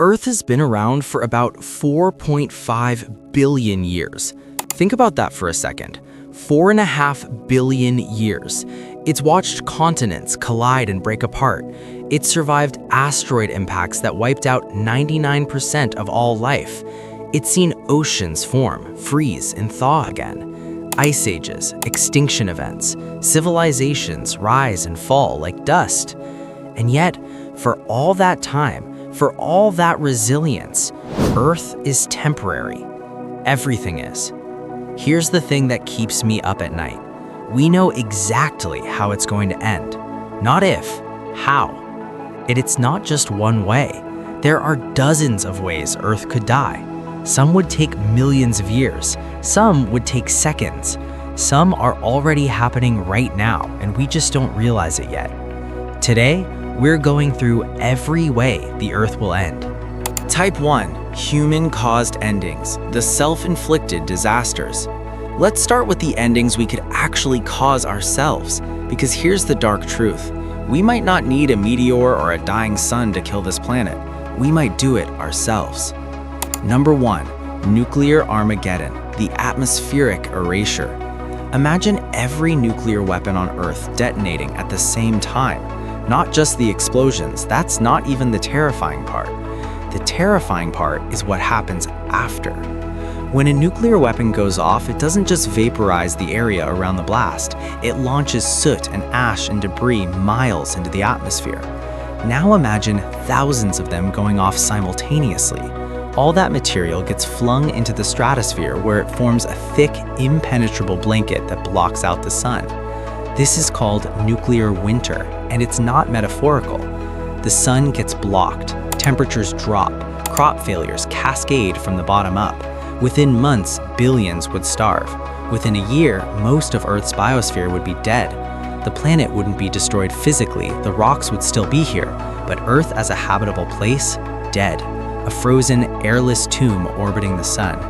Earth has been around for about 4.5 billion years. Think about that for a second. 4.5 billion years. It's watched continents collide and break apart. It's survived asteroid impacts that wiped out 99% of all life. It's seen oceans form, freeze, and thaw again. Ice ages, extinction events, civilizations rise and fall like dust. And yet, for all that time, for all that resilience, Earth is temporary. Everything is. Here's the thing that keeps me up at night. We know exactly how it's going to end. Not if, how. And it's not just one way. There are dozens of ways Earth could die. Some would take millions of years. Some would take seconds. Some are already happening right now, and we just don't realize it yet. Today, we're going through every way the Earth will end. Type 1. Human-caused endings, the self-inflicted disasters. Let's start with the endings we could actually cause ourselves, because here's the dark truth. We might not need a meteor or a dying sun to kill this planet. We might do it ourselves. Number 1. Nuclear Armageddon, the atmospheric erasure. Imagine every nuclear weapon on Earth detonating at the same time. Not just the explosions, that's not even the terrifying part. The terrifying part is what happens after. When a nuclear weapon goes off, it doesn't just vaporize the area around the blast. It launches soot and ash and debris miles into the atmosphere. Now imagine thousands of them going off simultaneously. All that material gets flung into the stratosphere where it forms a thick, impenetrable blanket that blocks out the sun. This is called nuclear winter, and it's not metaphorical. The sun gets blocked, temperatures drop, crop failures cascade from the bottom up. Within months, billions would starve. Within a year, most of Earth's biosphere would be dead. The planet wouldn't be destroyed physically, the rocks would still be here, but Earth as a habitable place, dead. A frozen, airless tomb orbiting the sun.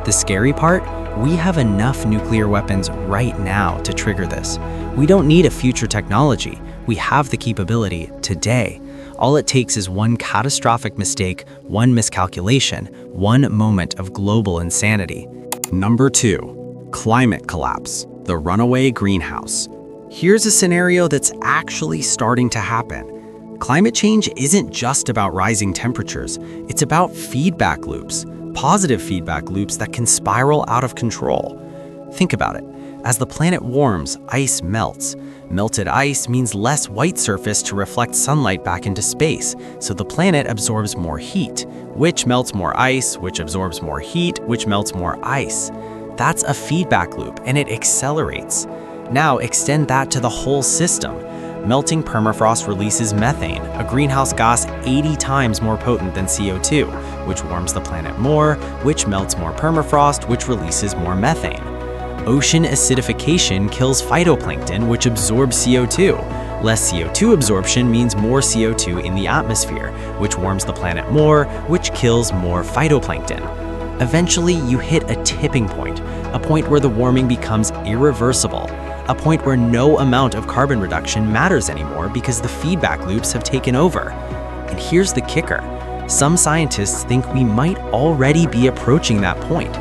The scary part? We have enough nuclear weapons right now to trigger this. We don't need a future technology. We have the capability today. All it takes is one catastrophic mistake, one miscalculation, one moment of global insanity. Number 2. Climate collapse, the runaway greenhouse. Here's a scenario that's actually starting to happen. Climate change isn't just about rising temperatures. It's about feedback loops, positive feedback loops that can spiral out of control. Think about it. As the planet warms, ice melts. Melted ice means less white surface to reflect sunlight back into space, so the planet absorbs more heat, which melts more ice, which absorbs more heat, which melts more ice. That's a feedback loop, and it accelerates. Now extend that to the whole system. Melting permafrost releases methane, a greenhouse gas 80 times more potent than CO2, which warms the planet more, which melts more permafrost, which releases more methane. Ocean acidification kills phytoplankton, which absorbs CO2. Less CO2 absorption means more CO2 in the atmosphere, which warms the planet more, which kills more phytoplankton. Eventually, you hit a tipping point, a point where the warming becomes irreversible, a point where no amount of carbon reduction matters anymore because the feedback loops have taken over. And here's the kicker. Some scientists think we might already be approaching that point.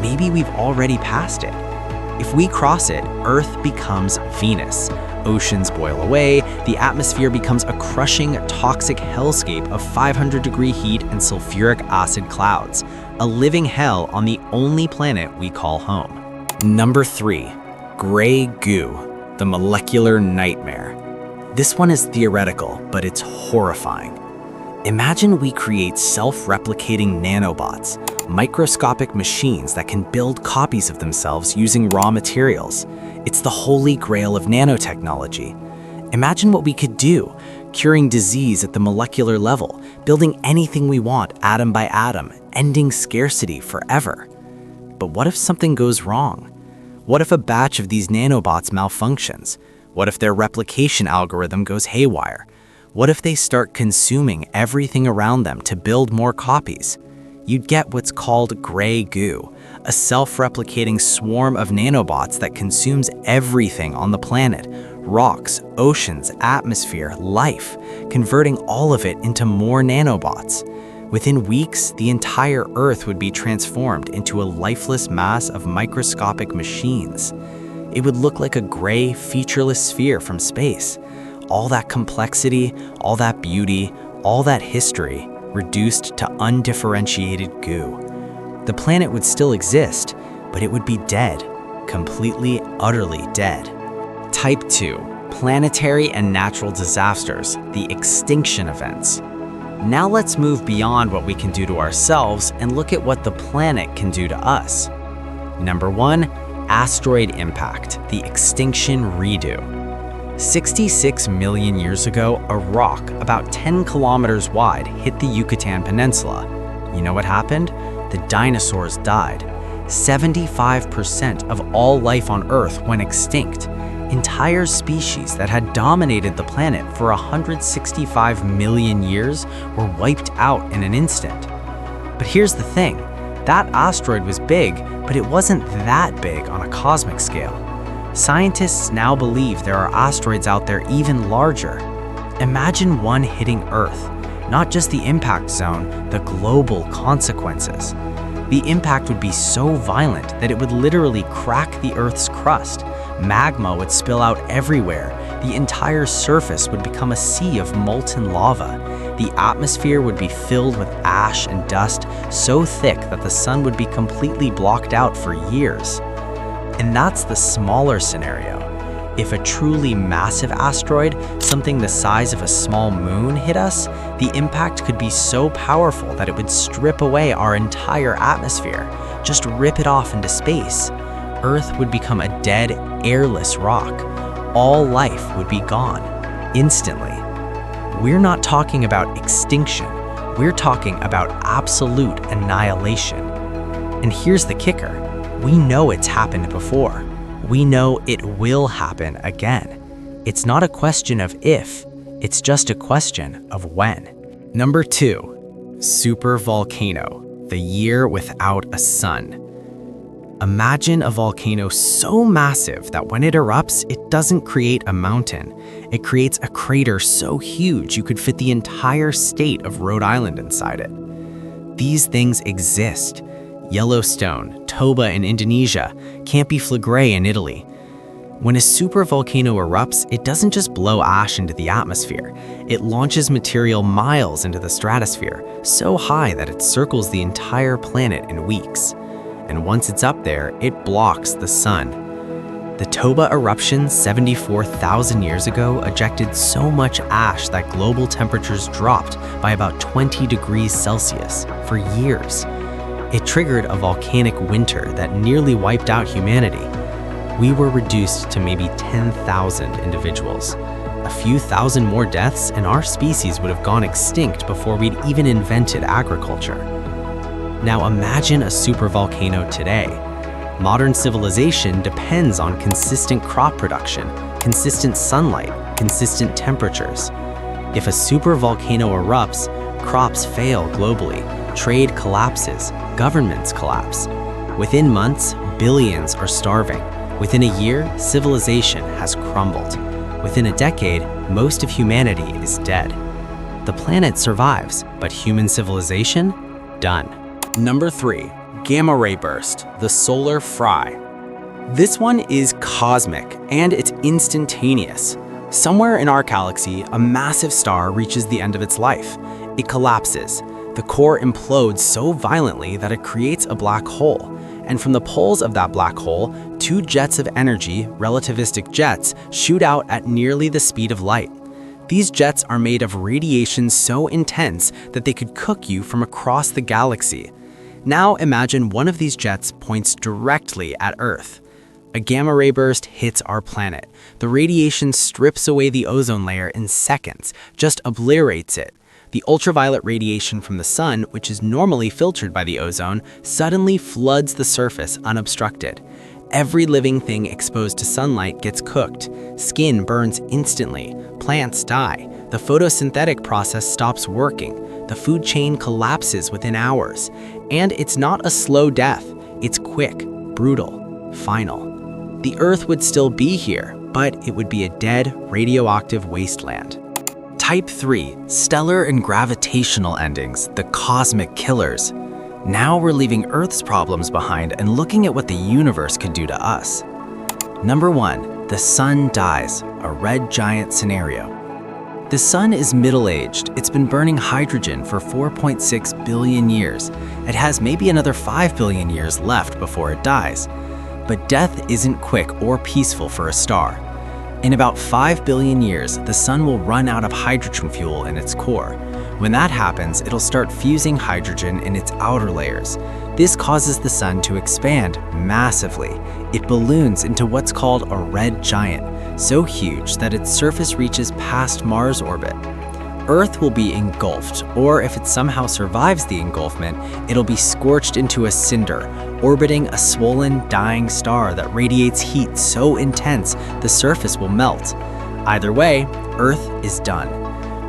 Maybe we've already passed it. If we cross it, Earth becomes Venus. Oceans boil away, the atmosphere becomes a crushing, toxic hellscape of 500-degree heat and sulfuric acid clouds, a living hell on the only planet we call home. Number 3. Gray goo, the molecular nightmare. This one is theoretical, but it's horrifying. Imagine we create self-replicating nanobots, microscopic machines that can build copies of themselves using raw materials. It's the holy grail of nanotechnology. Imagine what we could do, curing disease at the molecular level, building anything we want atom by atom, ending scarcity forever. But what if something goes wrong? What if a batch of these nanobots malfunctions? What if their replication algorithm goes haywire? What if they start consuming everything around them to build more copies? You'd get what's called gray goo, a self-replicating swarm of nanobots that consumes everything on the planet, rocks, oceans, atmosphere, life, converting all of it into more nanobots. Within weeks, the entire Earth would be transformed into a lifeless mass of microscopic machines. It would look like a gray, featureless sphere from space. All that complexity, all that beauty, all that history, reduced to undifferentiated goo. The planet would still exist, but it would be dead, completely, utterly dead. Type 2, planetary and natural disasters, the extinction events. Now let's move beyond what we can do to ourselves and look at what the planet can do to us. Number 1, asteroid impact, the extinction redo. 66 million years ago, a rock about 10 kilometers wide hit the Yucatan Peninsula. You know what happened? The dinosaurs died. 75% of all life on Earth went extinct. Entire species that had dominated the planet for 165 million years were wiped out in an instant. But here's the thing, that asteroid was big, but it wasn't that big on a cosmic scale. Scientists now believe there are asteroids out there even larger. Imagine one hitting Earth, not just the impact zone, the global consequences. The impact would be so violent that it would literally crack the Earth's crust. Magma would spill out everywhere. The entire surface would become a sea of molten lava. The atmosphere would be filled with ash and dust so thick that the sun would be completely blocked out for years. And that's the smaller scenario. If a truly massive asteroid, something the size of a small moon, hit us, the impact could be so powerful that it would strip away our entire atmosphere, just rip it off into space. Earth would become a dead, airless rock. All life would be gone, instantly. We're not talking about extinction, we're talking about absolute annihilation. And here's the kicker. We know it's happened before. We know it will happen again. It's not a question of if, it's just a question of when. Number 2, supervolcano, the year without a sun. Imagine a volcano so massive that when it erupts, it doesn't create a mountain. It creates a crater so huge you could fit the entire state of Rhode Island inside it. These things exist. Yellowstone, Toba in Indonesia, Campi Flegrei in Italy. When a supervolcano erupts, it doesn't just blow ash into the atmosphere. It launches material miles into the stratosphere, so high that it circles the entire planet in weeks. And once it's up there, it blocks the sun. The Toba eruption 74,000 years ago ejected so much ash that global temperatures dropped by about 20 degrees Celsius for years. It triggered a volcanic winter that nearly wiped out humanity. We were reduced to maybe 10,000 individuals. A few thousand more deaths and our species would have gone extinct before we'd even invented agriculture. Now imagine a supervolcano today. Modern civilization depends on consistent crop production, consistent sunlight, consistent temperatures. If a supervolcano erupts, crops fail globally, trade collapses, governments collapse. Within months, billions are starving. Within a year, civilization has crumbled. Within a decade, most of humanity is dead. The planet survives, but human civilization? Done. Number 3, gamma ray burst, the solar fry. This one is cosmic, and it's instantaneous. Somewhere in our galaxy, a massive star reaches the end of its life. It collapses. The core implodes so violently that it creates a black hole. And from the poles of that black hole, 2 jets of energy, relativistic jets, shoot out at nearly the speed of light. These jets are made of radiation so intense that they could cook you from across the galaxy. Now imagine one of these jets points directly at Earth. A gamma ray burst hits our planet. The radiation strips away the ozone layer in seconds, just obliterates it. The ultraviolet radiation from the sun, which is normally filtered by the ozone, suddenly floods the surface unobstructed. Every living thing exposed to sunlight gets cooked. Skin burns instantly. Plants die. The photosynthetic process stops working. The food chain collapses within hours. And it's not a slow death. It's quick, brutal, final. The Earth would still be here, but it would be a dead, radioactive wasteland. Type 3, stellar and gravitational endings, the cosmic killers. Now we're leaving Earth's problems behind and looking at what the universe could do to us. Number 1, the sun dies, a red giant scenario. The sun is middle-aged. It's been burning hydrogen for 4.6 billion years. It has maybe another 5 billion years left before it dies. But death isn't quick or peaceful for a star. In about 5 billion years, the sun will run out of hydrogen fuel in its core. When that happens, it'll start fusing hydrogen in its outer layers. This causes the sun to expand massively. It balloons into what's called a red giant, so huge that its surface reaches past Mars' orbit. Earth will be engulfed, or if it somehow survives the engulfment, it'll be scorched into a cinder, orbiting a swollen, dying star that radiates heat so intense the surface will melt. Either way, Earth is done.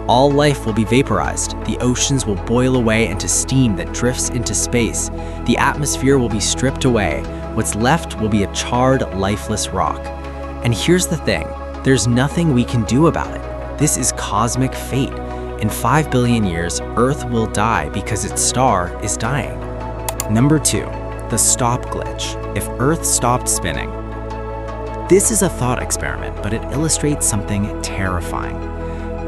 All life will be vaporized. The oceans will boil away into steam that drifts into space. The atmosphere will be stripped away. What's left will be a charred, lifeless rock. And here's the thing, there's nothing we can do about it. This is cosmic fate. In 5 billion years, Earth will die because its star is dying. Number 2, the stop glitch. If Earth stopped spinning. This is a thought experiment, but it illustrates something terrifying.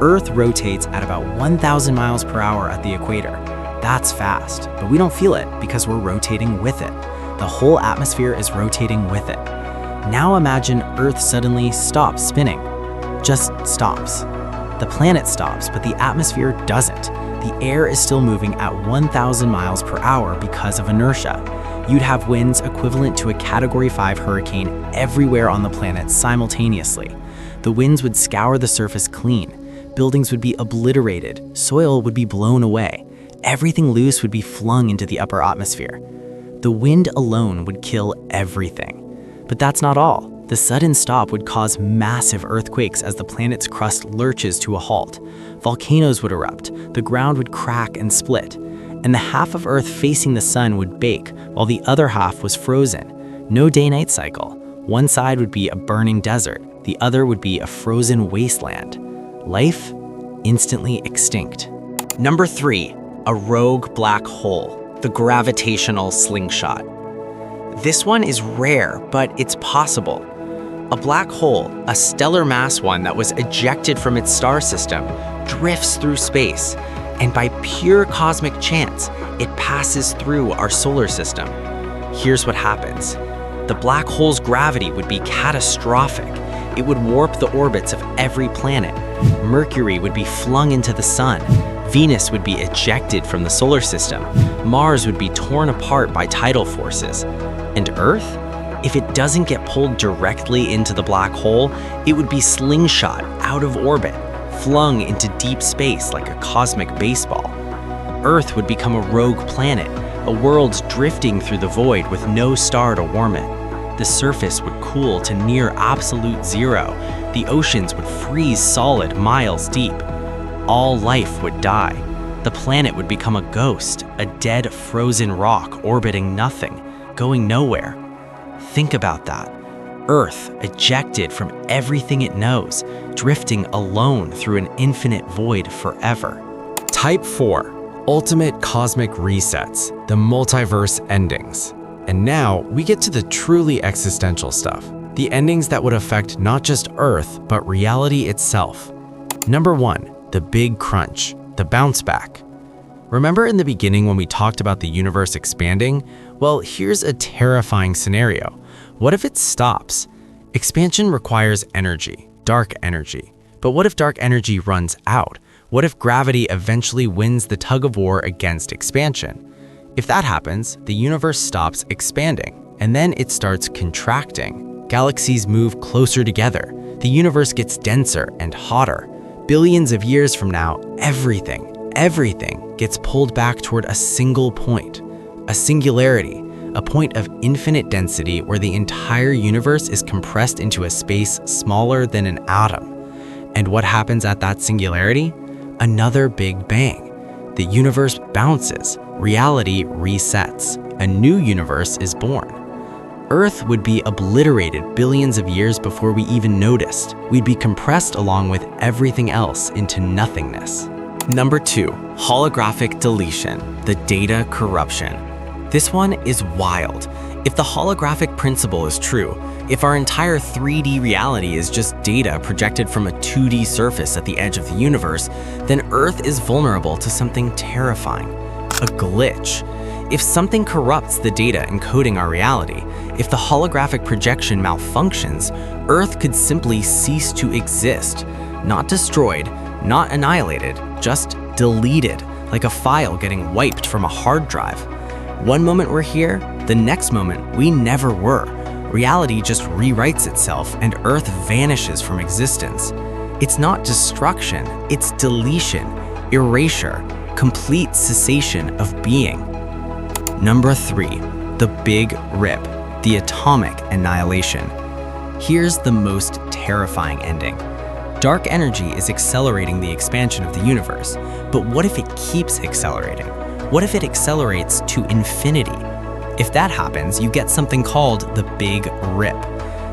Earth rotates at about 1,000 miles per hour at the equator. That's fast, but we don't feel it because we're rotating with it. The whole atmosphere is rotating with it. Now imagine Earth suddenly stops spinning. Just stops. The planet stops, but the atmosphere doesn't. The air is still moving at 1,000 miles per hour because of inertia. You'd have winds equivalent to a Category 5 hurricane everywhere on the planet simultaneously. The winds would scour the surface clean. Buildings would be obliterated, soil would be blown away, everything loose would be flung into the upper atmosphere. The wind alone would kill everything. But that's not all. The sudden stop would cause massive earthquakes as the planet's crust lurches to a halt. Volcanoes would erupt, the ground would crack and split, and the half of Earth facing the sun would bake while the other half was frozen. No day-night cycle. One side would be a burning desert, the other would be a frozen wasteland. Life instantly extinct. Number 3, a rogue black hole, the gravitational slingshot. This one is rare, but it's possible. A black hole, a stellar mass one that was ejected from its star system, drifts through space, and by pure cosmic chance, it passes through our solar system. Here's what happens. The black hole's gravity would be catastrophic. It would warp the orbits of every planet. Mercury would be flung into the sun. Venus would be ejected from the solar system. Mars would be torn apart by tidal forces. And Earth? If it doesn't get pulled directly into the black hole, it would be slingshot out of orbit, flung into deep space like a cosmic baseball. Earth would become a rogue planet, a world drifting through the void with no star to warm it. The surface would cool to near absolute zero. The oceans would freeze solid miles deep. All life would die. The planet would become a ghost, a dead frozen rock orbiting nothing, going nowhere. Think about that. Earth ejected from everything it knows, drifting alone through an infinite void forever. Type 4, ultimate cosmic resets, the multiverse endings. And now we get to the truly existential stuff, the endings that would affect not just Earth, but reality itself. Number 1, the big crunch, the bounce back. Remember in the beginning when we talked about the universe expanding? Well, here's a terrifying scenario. What if it stops? Expansion requires energy, dark energy. But what if dark energy runs out? What if gravity eventually wins the tug of war against expansion? If that happens, the universe stops expanding, and then it starts contracting. Galaxies move closer together. The universe gets denser and hotter. Billions of years from now, everything gets pulled back toward a single point, a singularity, a point of infinite density where the entire universe is compressed into a space smaller than an atom. And what happens at that singularity? Another Big Bang. The universe bounces, reality resets, a new universe is born. Earth would be obliterated billions of years before we even noticed. We'd be compressed along with everything else into nothingness. Number 2, holographic deletion, the data corruption. This one is wild. If the holographic principle is true, if our entire 3D reality is just data projected from a 2D surface at the edge of the universe, then Earth is vulnerable to something terrifying, a glitch. If something corrupts the data encoding our reality, if the holographic projection malfunctions, Earth could simply cease to exist. Not destroyed, not annihilated, just deleted, like a file getting wiped from a hard drive. One moment we're here, the next moment we never were. Reality just rewrites itself and Earth vanishes from existence. It's not destruction, it's deletion, erasure, complete cessation of being. Number 3, the Big Rip, the atomic annihilation. Here's the most terrifying ending. Dark energy is accelerating the expansion of the universe, but what if it keeps accelerating? What if it accelerates to infinity? If that happens, you get something called the Big Rip.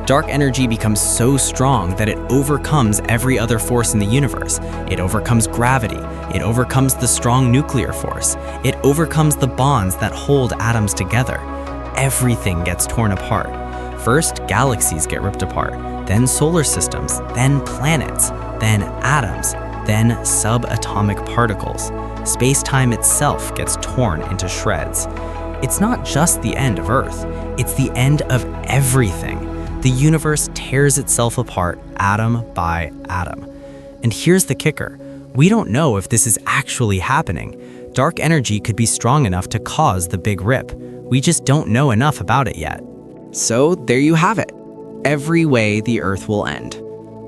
Dark energy becomes so strong that it overcomes every other force in the universe. It overcomes gravity. It overcomes the strong nuclear force. It overcomes the bonds that hold atoms together. Everything gets torn apart. First, galaxies get ripped apart, then solar systems, then planets, then atoms, then subatomic particles. Space-time itself gets torn into shreds. It's not just the end of Earth, it's the end of everything. The universe tears itself apart atom by atom. And here's the kicker. We don't know if this is actually happening. Dark energy could be strong enough to cause the Big Rip. We just don't know enough about it yet. So there you have it. Every way the Earth will end.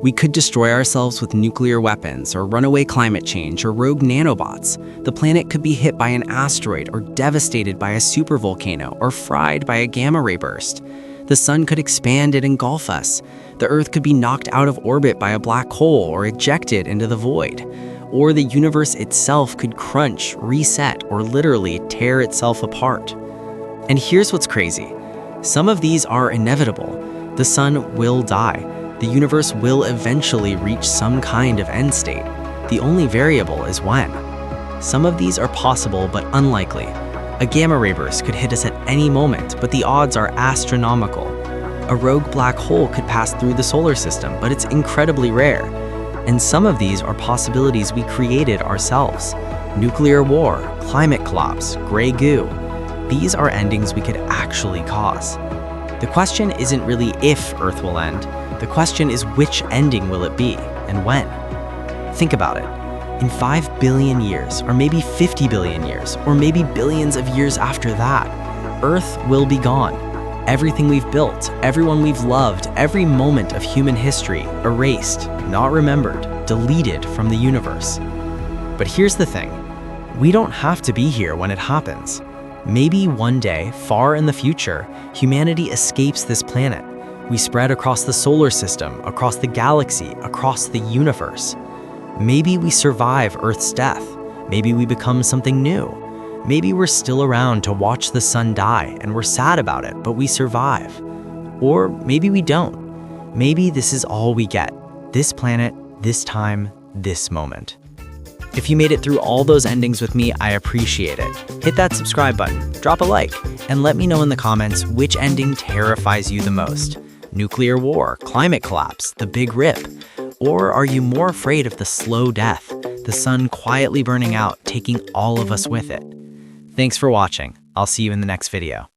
We could destroy ourselves with nuclear weapons or runaway climate change or rogue nanobots. The planet could be hit by an asteroid or devastated by a supervolcano or fried by a gamma ray burst. The sun could expand and engulf us. The Earth could be knocked out of orbit by a black hole or ejected into the void. Or the universe itself could crunch, reset, or literally tear itself apart. And here's what's crazy. Some of these are inevitable. The sun will die. The universe will eventually reach some kind of end state. The only variable is when. Some of these are possible but unlikely. A gamma ray burst could hit us at any moment, but the odds are astronomical. A rogue black hole could pass through the solar system, but it's incredibly rare. And some of these are possibilities we created ourselves. Nuclear war, climate collapse, gray goo. These are endings we could actually cause. The question isn't really if Earth will end. The question is which ending will it be, and when? Think about it. In 5 billion years, or maybe 50 billion years, or maybe billions of years after that, Earth will be gone. Everything we've built, everyone we've loved, every moment of human history, erased, not remembered, deleted from the universe. But here's the thing. We don't have to be here when it happens. Maybe one day, far in the future, humanity escapes this planet. We spread across the solar system, across the galaxy, across the universe. Maybe we survive Earth's death. Maybe we become something new. Maybe we're still around to watch the sun die and we're sad about it, but we survive. Or maybe we don't. Maybe this is all we get. This planet, this time, this moment. If you made it through all those endings with me, I appreciate it. Hit that subscribe button, drop a like, and let me know in the comments which ending terrifies you the most. Nuclear war, climate collapse, the Big Rip? Or are you more afraid of the slow death, the sun quietly burning out, taking all of us with it? Thanks for watching. I'll see you in the next video.